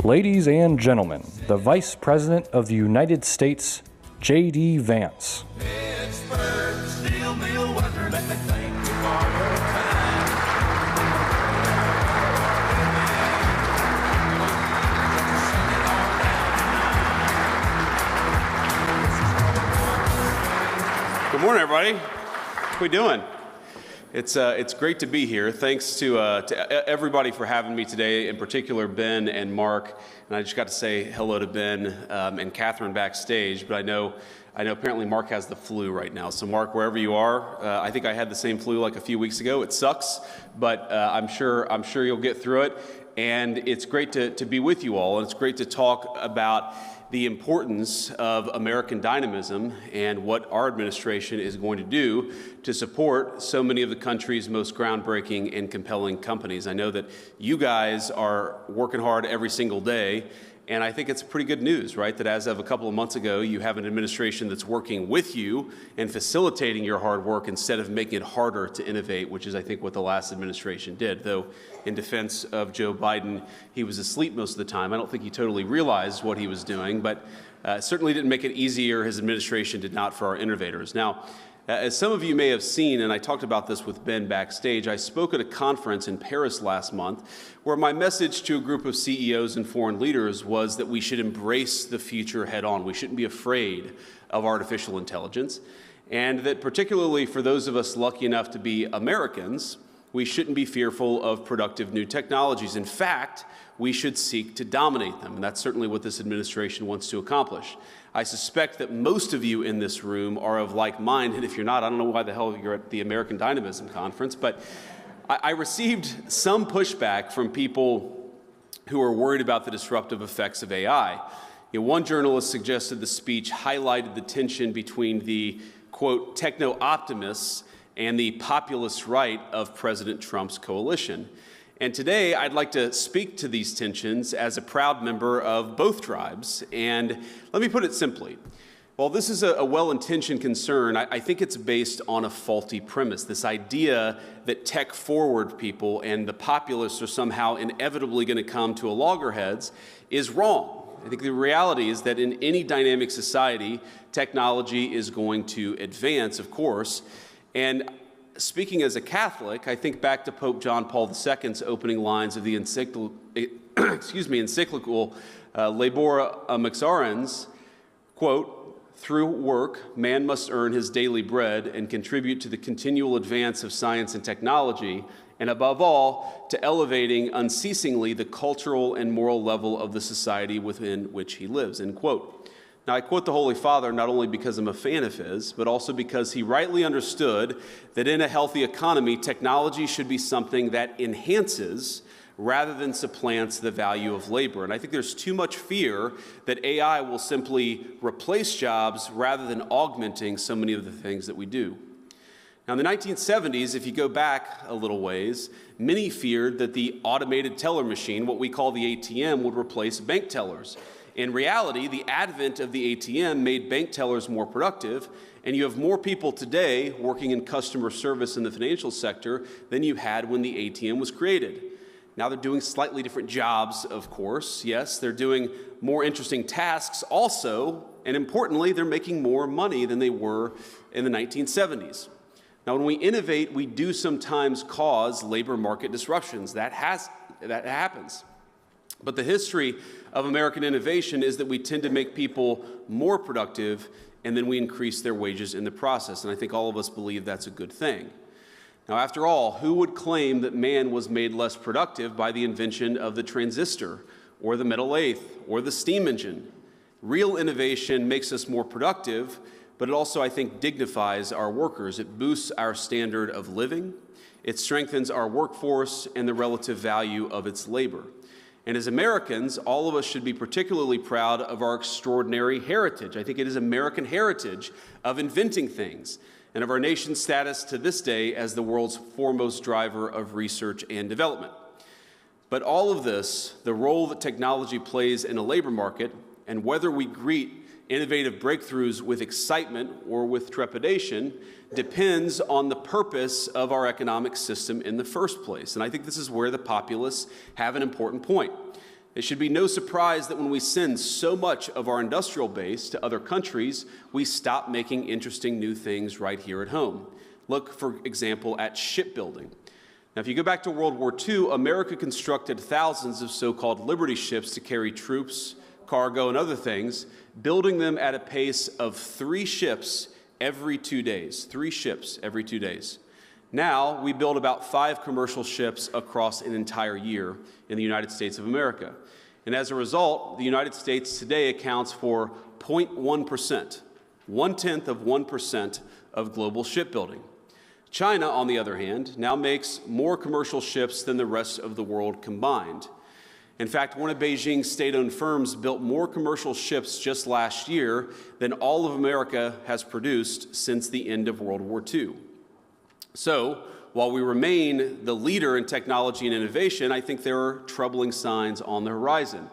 Ladies and gentlemen, the Vice President of the United States, JD Vance. Good morning, everybody. How we doing? It's great to be here. Thanks to everybody for having me today, in particular Ben and Mark. And I just got to say hello to Ben and Catherine backstage. But I know apparently Mark has the flu right now. So Mark, wherever you are, I think I had the same flu like a few weeks ago. It sucks, but I'm sure you'll get through it. And it's great to be with you all, and it's great to talk about the importance of American dynamism and what our administration is going to do to support so many of the country's most groundbreaking and compelling companies. I know that you guys are working hard every single day, and I think it's pretty good news, right, that as of a couple of months ago, you have an administration that's working with you and facilitating your hard work instead of making it harder to innovate, which is, I think, what the last administration did. Though, in defense of Joe Biden, he was asleep most of the time. I don't think he totally realized what he was doing, but certainly didn't make it easier. His administration did not for our innovators. Now, as some of you may have seen, and I talked about this with Ben backstage, I spoke at a conference in Paris last month where my message to a group of CEOs and foreign leaders was that we should embrace the future head on. We shouldn't be afraid of artificial intelligence, and that particularly for those of us lucky enough to be Americans, we shouldn't be fearful of productive new technologies. In fact, we should seek to dominate them, and that's certainly what this administration wants to accomplish. I suspect that most of you in this room are of like mind, and if you're not, I don't know why the hell you're at the American Dynamism Conference, but I received some pushback from people who are worried about the disruptive effects of AI. One journalist suggested the speech highlighted the tension between the, quote, techno-optimists and the populist right of President Trump's coalition. And today, I'd like to speak to these tensions as a proud member of both tribes. And let me put it simply. While this is a well-intentioned concern, I think it's based on a faulty premise. This idea that tech-forward people and the populists are somehow inevitably going to come to a loggerheads is wrong. I think the reality is that in any dynamic society, technology is going to advance, of course. And speaking as a Catholic, I think back to Pope John Paul II's opening lines of the encyclical Labor Amixarens, quote, "Through work, man must earn his daily bread and contribute to the continual advance of science and technology, and above all, to elevating unceasingly the cultural and moral level of the society within which he lives," end quote. Now, I quote the Holy Father not only because I'm a fan of his, but also because he rightly understood that in a healthy economy, technology should be something that enhances rather than supplants the value of labor. And I think there's too much fear that AI will simply replace jobs rather than augmenting so many of the things that we do. Now, in the 1970s, if you go back a little ways, many feared that the automated teller machine, what we call the ATM, would replace bank tellers. In reality, the advent of the ATM made bank tellers more productive, and you have more people today working in customer service in the financial sector than you had when the ATM was created. Now they're doing slightly different jobs, of course. Yes, they're doing more interesting tasks also, and importantly, they're making more money than they were in the 1970s. Now, when we innovate, we do sometimes cause labor market disruptions. That happens. But the history of American innovation is that we tend to make people more productive, and then we increase their wages in the process. And I think all of us believe that's a good thing. Now, after all, who would claim that man was made less productive by the invention of the transistor, or the metal lathe, or the steam engine? Real innovation makes us more productive, but it also, I think, dignifies our workers. It boosts our standard of living. It strengthens our workforce and the relative value of its labor. And as Americans, all of us should be particularly proud of our extraordinary heritage. I think it is American heritage of inventing things, and of our nation's status to this day as the world's foremost driver of research and development. But all of this, the role that technology plays in a labor market, and whether we greet innovative breakthroughs with excitement or with trepidation, depends on the purpose of our economic system in the first place. And I think this is where the populists have an important point. It should be no surprise that when we send so much of our industrial base to other countries, we stop making interesting new things right here at home. Look, for example, at shipbuilding. Now, if you go back to World War II, America constructed thousands of so-called Liberty ships to carry troops, cargo, and other things, building them at a pace of 3 ships every 2 days. 3 ships every 2 days. Now, we build about 5 commercial ships across an entire year in the United States of America. And as a result, the United States today accounts for 0.1%, 0.1% of global shipbuilding. China, on the other hand, now makes more commercial ships than the rest of the world combined. In fact, one of Beijing's state-owned firms built more commercial ships just last year than all of America has produced since the end of World War II. So, while we remain the leader in technology and innovation, I think there are troubling signs on the horizon.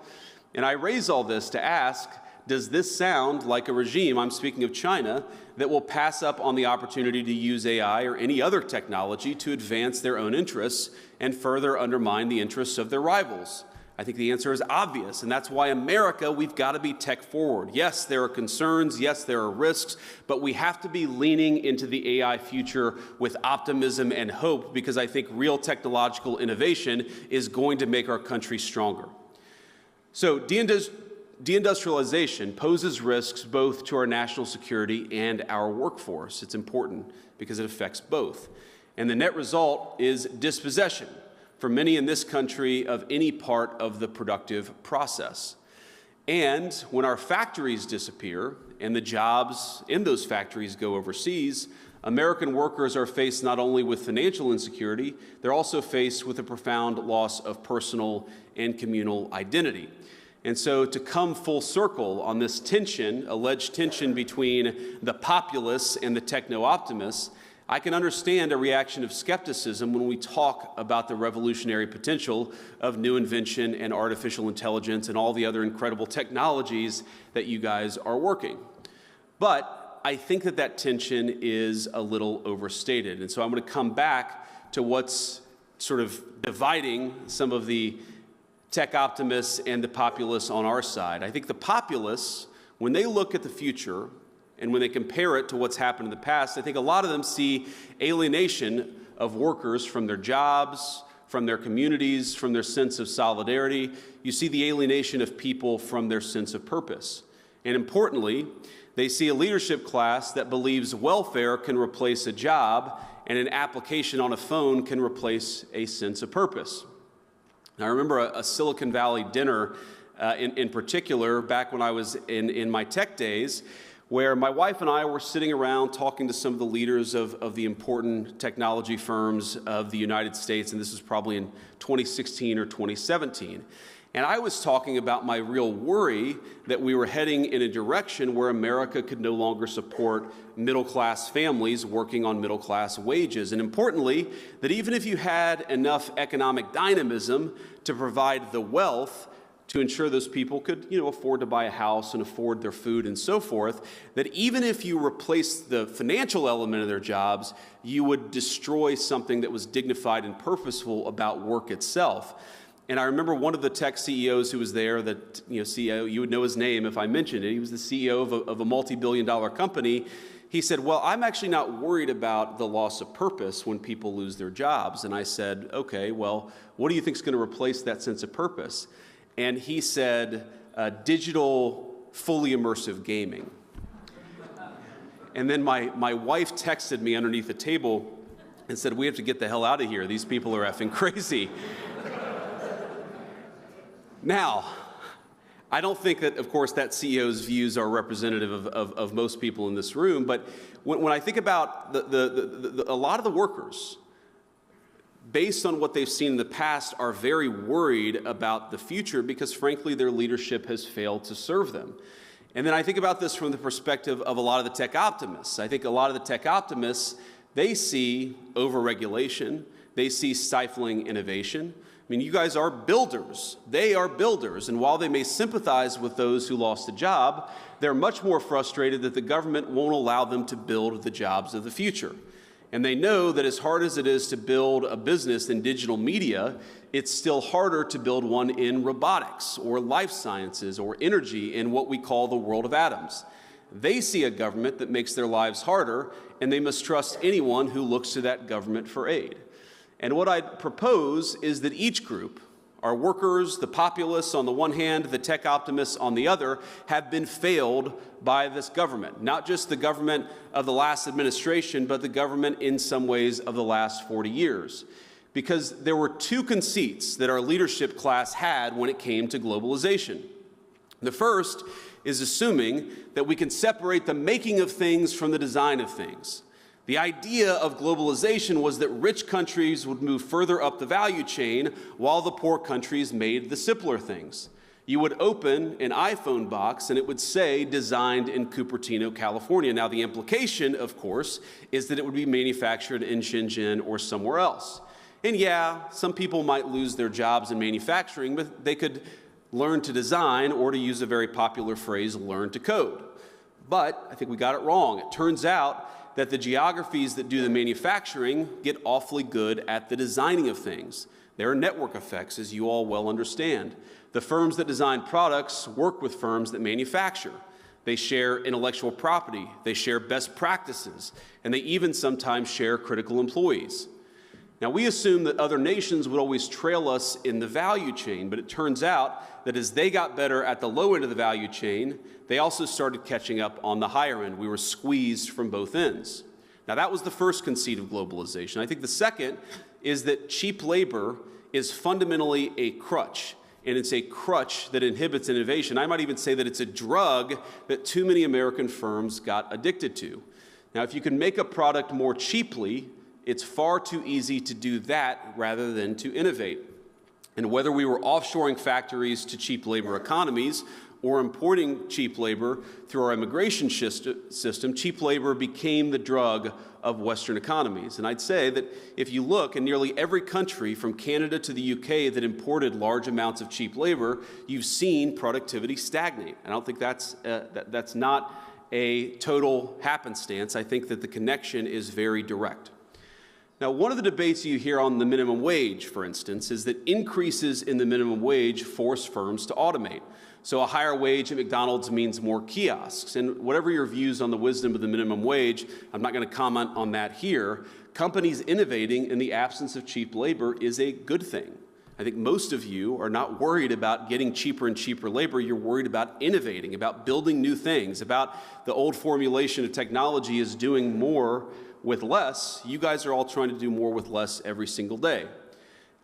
And I raise all this to ask, does this sound like a regime, I'm speaking of China, that will pass up on the opportunity to use AI or any other technology to advance their own interests and further undermine the interests of their rivals? I think the answer is obvious, and that's why America, we've got to be tech forward. Yes, there are concerns, yes, there are risks, but we have to be leaning into the AI future with optimism and hope, because I think real technological innovation is going to make our country stronger. So deindustrialization poses risks both to our national security and our workforce. It's important because it affects both. And the net result is dispossession for many in this country of any part of the productive process. And when our factories disappear and the jobs in those factories go overseas, American workers are faced not only with financial insecurity, they're also faced with a profound loss of personal and communal identity. And so to come full circle on this tension, alleged tension between the populace and the techno-optimists, I can understand a reaction of skepticism when we talk about the revolutionary potential of new invention and artificial intelligence and all the other incredible technologies that you guys are working. But I think that that tension is a little overstated. And so I'm going to come back to what's sort of dividing some of the tech optimists and the populists on our side. I think the populists, when they look at the future and when they compare it to what's happened in the past, I think a lot of them see alienation of workers from their jobs, from their communities, from their sense of solidarity. You see the alienation of people from their sense of purpose. And importantly, they see a leadership class that believes welfare can replace a job and an application on a phone can replace a sense of purpose. Now, I remember a Silicon Valley dinner in particular back when I was in my tech days, where my wife and I were sitting around talking to some of the leaders of the important technology firms of the United States, and this was probably in 2016 or 2017. And I was talking about my real worry that we were heading in a direction where America could no longer support middle-class families working on middle-class wages. And importantly, that even if you had enough economic dynamism to provide the wealth to ensure those people could, afford to buy a house and afford their food and so forth, that even if you replaced the financial element of their jobs, you would destroy something that was dignified and purposeful about work itself. And I remember one of the tech CEOs who was there, CEO, you would know his name if I mentioned it. He was the CEO of a multi-billion-dollar company. He said, well, I'm actually not worried about the loss of purpose when people lose their jobs. And I said, okay, well, what do you think is going to replace that sense of purpose? And he said, digital, fully immersive gaming. And then my wife texted me underneath the table and said, we have to get the hell out of here. These people are effing crazy. Now, I don't think that, of course, that CEO's views are representative of most people in this room, but when I think about a lot of the workers, based on what they've seen in the past, are very worried about the future because, frankly, their leadership has failed to serve them. And then I think about this from the perspective of a lot of the tech optimists. I think a lot of the tech optimists, they see overregulation, they see stifling innovation. I mean, you guys are builders. They are builders. And while they may sympathize with those who lost a job, they're much more frustrated that the government won't allow them to build the jobs of the future. And they know that as hard as it is to build a business in digital media, it's still harder to build one in robotics or life sciences or energy in what we call the world of atoms. They see a government that makes their lives harder, and they must trust anyone who looks to that government for aid. And what I propose is that each group, our workers, the populace on the one hand, the tech optimists on the other, have been failed by this government. Not just the government of the last administration, but the government in some ways of the last 40 years. Because there were two conceits that our leadership class had when it came to globalization. The first is assuming that we can separate the making of things from the design of things. The idea of globalization was that rich countries would move further up the value chain while the poor countries made the simpler things. You would open an iPhone box and it would say designed in Cupertino, California. Now the implication, of course, is that it would be manufactured in Shenzhen or somewhere else. And yeah, some people might lose their jobs in manufacturing, but they could learn to design, or to use a very popular phrase, learn to code. But I think we got it wrong. It turns out that the geographies that do the manufacturing get awfully good at the designing of things. There are network effects, as you all well understand. The firms that design products work with firms that manufacture. They share intellectual property, they share best practices, and they even sometimes share critical employees. Now, we assume that other nations would always trail us in the value chain, but it turns out that as they got better at the low end of the value chain, they also started catching up on the higher end. We were squeezed from both ends. Now, that was the first conceit of globalization. I think the second is that cheap labor is fundamentally a crutch, and it's a crutch that inhibits innovation. I might even say that it's a drug that too many American firms got addicted to. Now, if you can make a product more cheaply, it's far too easy to do that rather than to innovate. And whether we were offshoring factories to cheap labor economies or importing cheap labor through our immigration system, cheap labor became the drug of Western economies. And I'd say that if you look in nearly every country from Canada to the UK that imported large amounts of cheap labor, you've seen productivity stagnate. I don't think that's not a total happenstance. I think that the connection is very direct. Now, one of the debates you hear on the minimum wage, for instance, is that increases in the minimum wage force firms to automate. So a higher wage at McDonald's means more kiosks. And whatever your views on the wisdom of the minimum wage, I'm not going to comment on that here. Companies innovating in the absence of cheap labor is a good thing. I think most of you are not worried about getting cheaper and cheaper labor. You're worried about innovating, about building new things, about the old formulation of technology is doing more with less. You guys are all trying to do more with less every single day.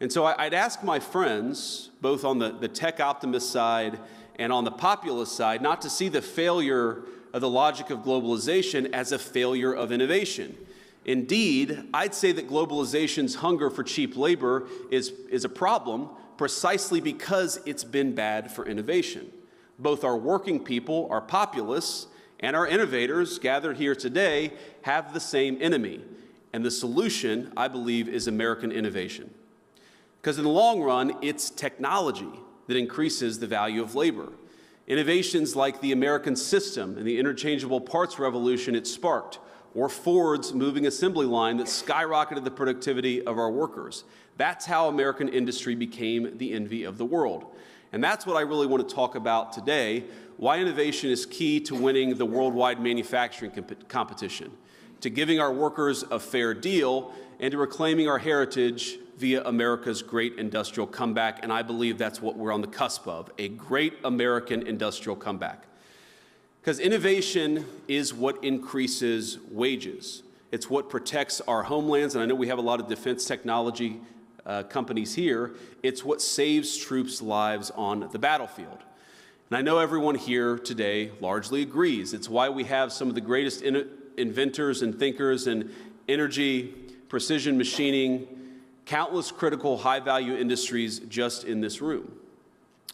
And so I'd ask my friends, both on the tech optimist side and on the populist side, not to see the failure of the logic of globalization as a failure of innovation. Indeed, I'd say that globalization's hunger for cheap labor is a problem precisely because it's been bad for innovation. Both our working people, our populists, and our innovators gathered here today have the same enemy. And the solution, I believe, is American innovation. Because in the long run, it's technology that increases the value of labor. Innovations like the American system and the interchangeable parts revolution it sparked, or Ford's moving assembly line that skyrocketed the productivity of our workers. That's how American industry became the envy of the world. And that's what I really want to talk about today, why innovation is key to winning the worldwide manufacturing competition, to giving our workers a fair deal, and to reclaiming our heritage via America's great industrial comeback. And I believe that's what we're on the cusp of, a great American industrial comeback. Because innovation is what increases wages. It's what protects our homelands, and I know we have a lot of defense technology companies here. It's what saves troops' lives on the battlefield. And I know everyone here today largely agrees. It's why we have some of the greatest inventors and thinkers in energy, precision machining, countless critical high-value industries just in this room.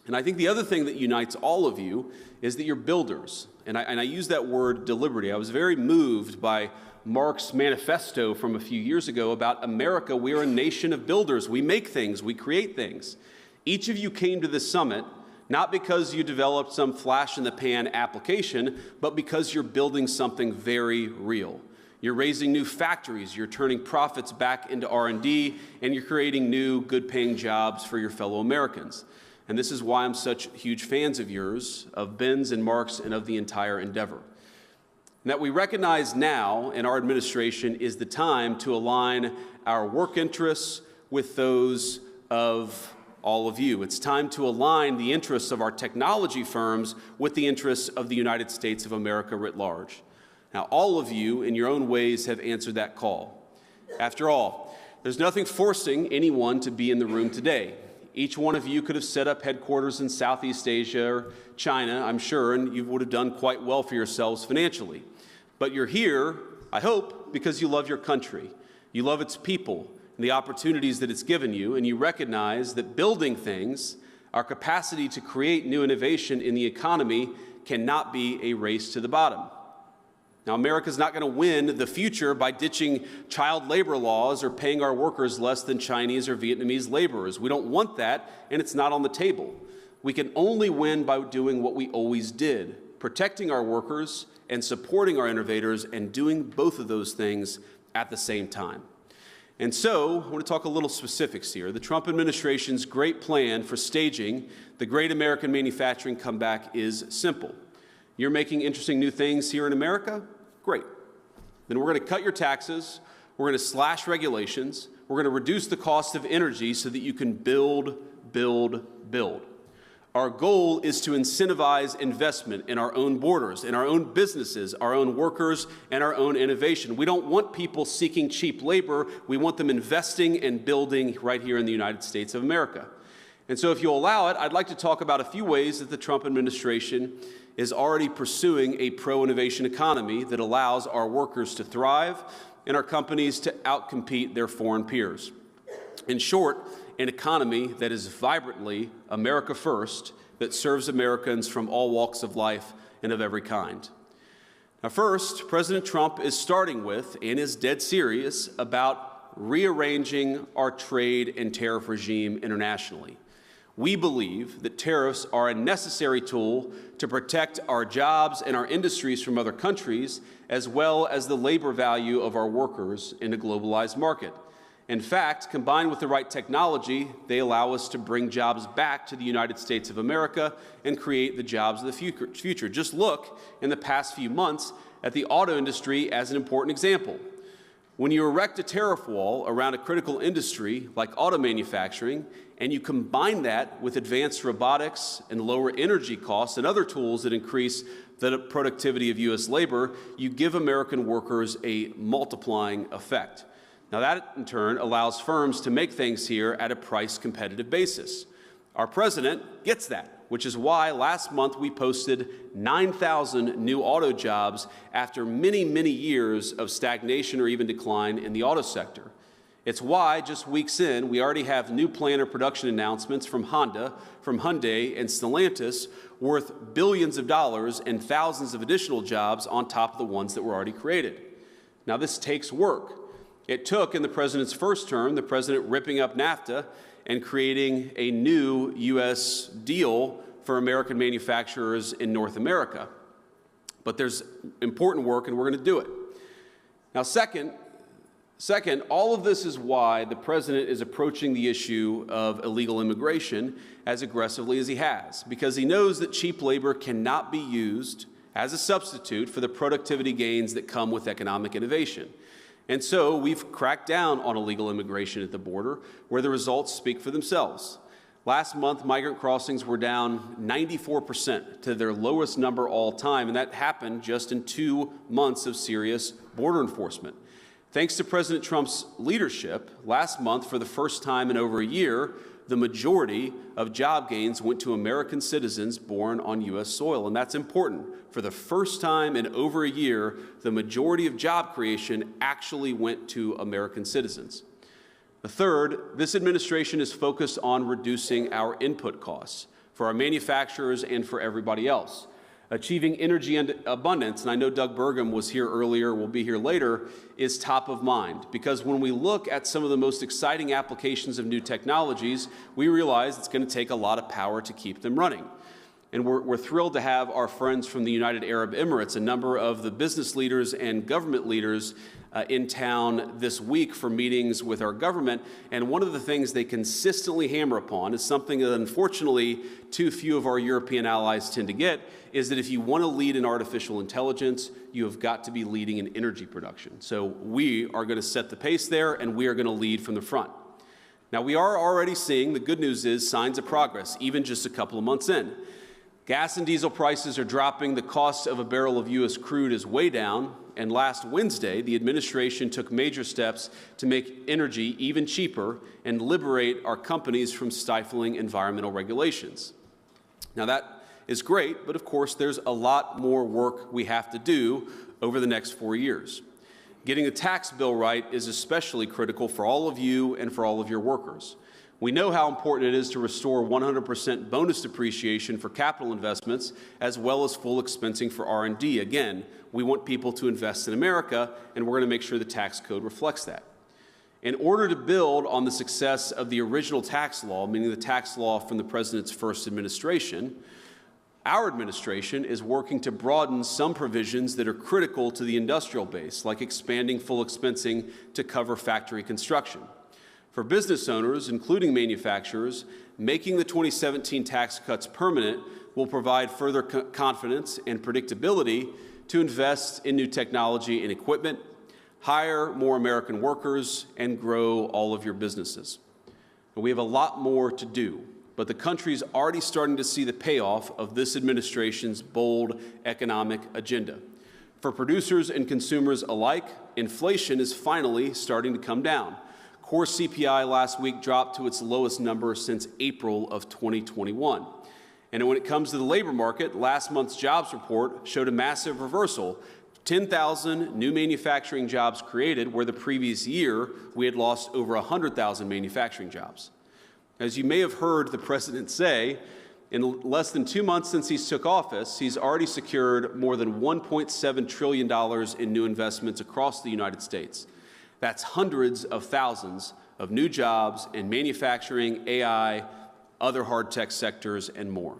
And I think the other thing that unites all of you is that you're builders. And I use that word deliberately. I was very moved by Mark's manifesto from a few years ago about America. We are a nation of builders. We make things. We create things. Each of you came to this summit not because you developed some flash-in-the-pan application, but because you're building something very real. You're raising new factories, you're turning profits back into R&D, and you're creating new, good-paying jobs for your fellow Americans. And this is why I'm such huge fans of yours, of Ben's and Mark's, and of the entire endeavor. And that we recognize now in our administration is the time to align our work interests with those of all of you. It's time to align the interests of our technology firms with the interests of the United States of America writ large. Now, all of you, in your own ways, have answered that call. After all, there's nothing forcing anyone to be in the room today. Each one of you could have set up headquarters in Southeast Asia or China, I'm sure, and you would have done quite well for yourselves financially. But you're here, I hope, because you love your country. You love its people and the opportunities that it's given you, and you recognize that building things, our capacity to create new innovation in the economy, cannot be a race to the bottom. Now, America's not going to win the future by ditching child labor laws or paying our workers less than Chinese or Vietnamese laborers. We don't want that, and it's not on the table. We can only win by doing what we always did, protecting our workers and supporting our innovators, and doing both of those things at the same time. And so, I want to talk a little specifics here. The Trump administration's great plan for staging the great American manufacturing comeback is simple. You're making interesting new things here in America? Great. Then we're going to cut your taxes, we're going to slash regulations, we're going to reduce the cost of energy so that you can build, build, build. Our goal is to incentivize investment in our own borders, in our own businesses, our own workers, and our own innovation. We don't want people seeking cheap labor. We want them investing and building right here in the United States of America. And so if you'll allow it, I'd like to talk about a few ways that the Trump administration is already pursuing a pro-innovation economy that allows our workers to thrive and our companies to outcompete their foreign peers. In short, an economy that is vibrantly America first, that serves Americans from all walks of life and of every kind. Now, first, President Trump is starting with, and is dead serious, about rearranging our trade and tariff regime internationally. We believe that tariffs are a necessary tool to protect our jobs and our industries from other countries, as well as the labor value of our workers in a globalized market. In fact, combined with the right technology, they allow us to bring jobs back to the United States of America and create the jobs of the future. Just look in the past few months at the auto industry as an important example. When you erect a tariff wall around a critical industry like auto manufacturing, and you combine that with advanced robotics and lower energy costs and other tools that increase the productivity of U.S. labor, you give American workers a multiplying effect. Now that, in turn, allows firms to make things here at a price-competitive basis. Our president gets that, which is why last month we posted 9,000 new auto jobs after many, many years of stagnation or even decline in the auto sector. It's why, just weeks in, we already have new plant or production announcements from Honda, from Hyundai, and Stellantis worth billions of dollars and thousands of additional jobs on top of the ones that were already created. Now, this takes work. It took, in the president's first term, the president ripping up NAFTA and creating a new U.S. deal for American manufacturers in North America. But there's important work, and we're going to do it. Now, second, all of this is why the president is approaching the issue of illegal immigration as aggressively as he has, because he knows that cheap labor cannot be used as a substitute for the productivity gains that come with economic innovation. And so we've cracked down on illegal immigration at the border, where the results speak for themselves. Last month, migrant crossings were down 94% to their lowest number all time, and that happened just in 2 months of serious border enforcement. Thanks to President Trump's leadership, last month, for the first time in over a year, the majority of job gains went to American citizens born on U.S. soil, and that's important. For the first time in over a year, the majority of job creation actually went to American citizens. The third, this administration is focused on reducing our input costs for our manufacturers and for everybody else. Achieving energy abundance, and I know Doug Burgum was here earlier, will be here later, is top of mind. Because when we look at some of the most exciting applications of new technologies, we realize it's going to take a lot of power to keep them running. And we're thrilled to have our friends from the United Arab Emirates, a number of the business leaders and government leaders in town this week for meetings with our government. And one of the things they consistently hammer upon is something that unfortunately too few of our European allies tend to get, is that if you want to lead in artificial intelligence, you have got to be leading in energy production. So we are going to set the pace there, and we are going to lead from the front. Now, we are already seeing, the good news is, signs of progress, even just a couple of months in. Gas and diesel prices are dropping, the cost of a barrel of U.S. crude is way down, and last Wednesday, the administration took major steps to make energy even cheaper and liberate our companies from stifling environmental regulations. Now, that is great, but of course, there's a lot more work we have to do over the next 4 years. Getting the tax bill right is especially critical for all of you and for all of your workers. We know how important it is to restore 100% bonus depreciation for capital investments, as well as full expensing for R&D. Again, we want people to invest in America, and we're going to make sure the tax code reflects that. In order to build on the success of the original tax law, meaning the tax law from the President's first administration, our administration is working to broaden some provisions that are critical to the industrial base, like expanding full expensing to cover factory construction. For business owners, including manufacturers, making the 2017 tax cuts permanent will provide further confidence and predictability to invest in new technology and equipment, hire more American workers, and grow all of your businesses. We have a lot more to do, but the country is already starting to see the payoff of this administration's bold economic agenda. For producers and consumers alike, inflation is finally starting to come down. Core CPI last week dropped to its lowest number since April of 2021. And when it comes to the labor market, last month's jobs report showed a massive reversal. 10,000 new manufacturing jobs created, where the previous year we had lost over 100,000 manufacturing jobs. As you may have heard the President say, in less than 2 months since he took office, he's already secured more than $1.7 trillion in new investments across the United States. That's hundreds of thousands of new jobs in manufacturing, AI, other hard tech sectors, and more.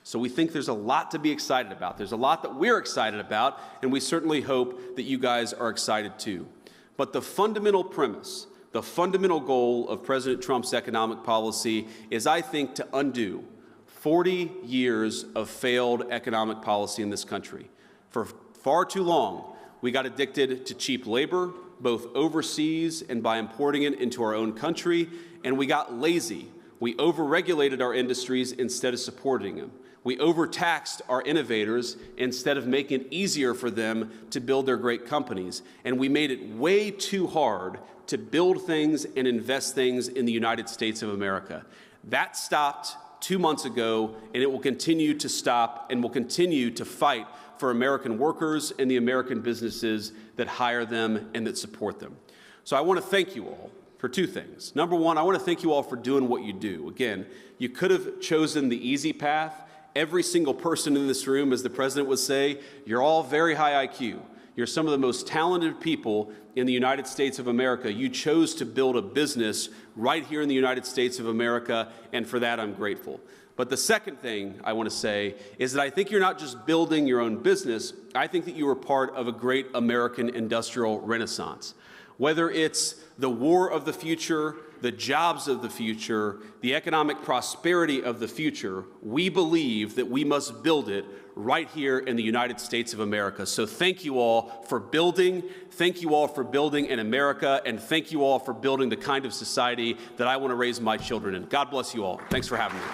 So we think there's a lot to be excited about. There's a lot that we're excited about, and we certainly hope that you guys are excited too. But the fundamental premise, the fundamental goal of President Trump's economic policy is, I think, to undo 40 years of failed economic policy in this country. For far too long, we got addicted to cheap labor, both overseas and by importing it into our own country, and we got lazy. We overregulated our industries instead of supporting them. We overtaxed our innovators instead of making it easier for them to build their great companies. And we made it way too hard to build things and invest things in the United States of America. That stopped 2 months ago, and it will continue to stop, and will continue to fight for American workers and the American businesses that hire them and that support them. So I want to thank you all for two things. Number one, I want to thank you all for doing what you do. Again, you could have chosen the easy path. Every single person in this room, as the President would say, you're all very high IQ. You're some of the most talented people in the United States of America. You chose to build a business right here in the United States of America, and for that I'm grateful. But the second thing I want to say is that I think you're not just building your own business, I think that you are part of a great American industrial renaissance. Whether it's the war of the future, the jobs of the future, the economic prosperity of the future, we believe that we must build it right here in the United States of America. So thank you all for building in America, and thank you all for building the kind of society that I want to raise my children in. God bless you all. Thanks for having me.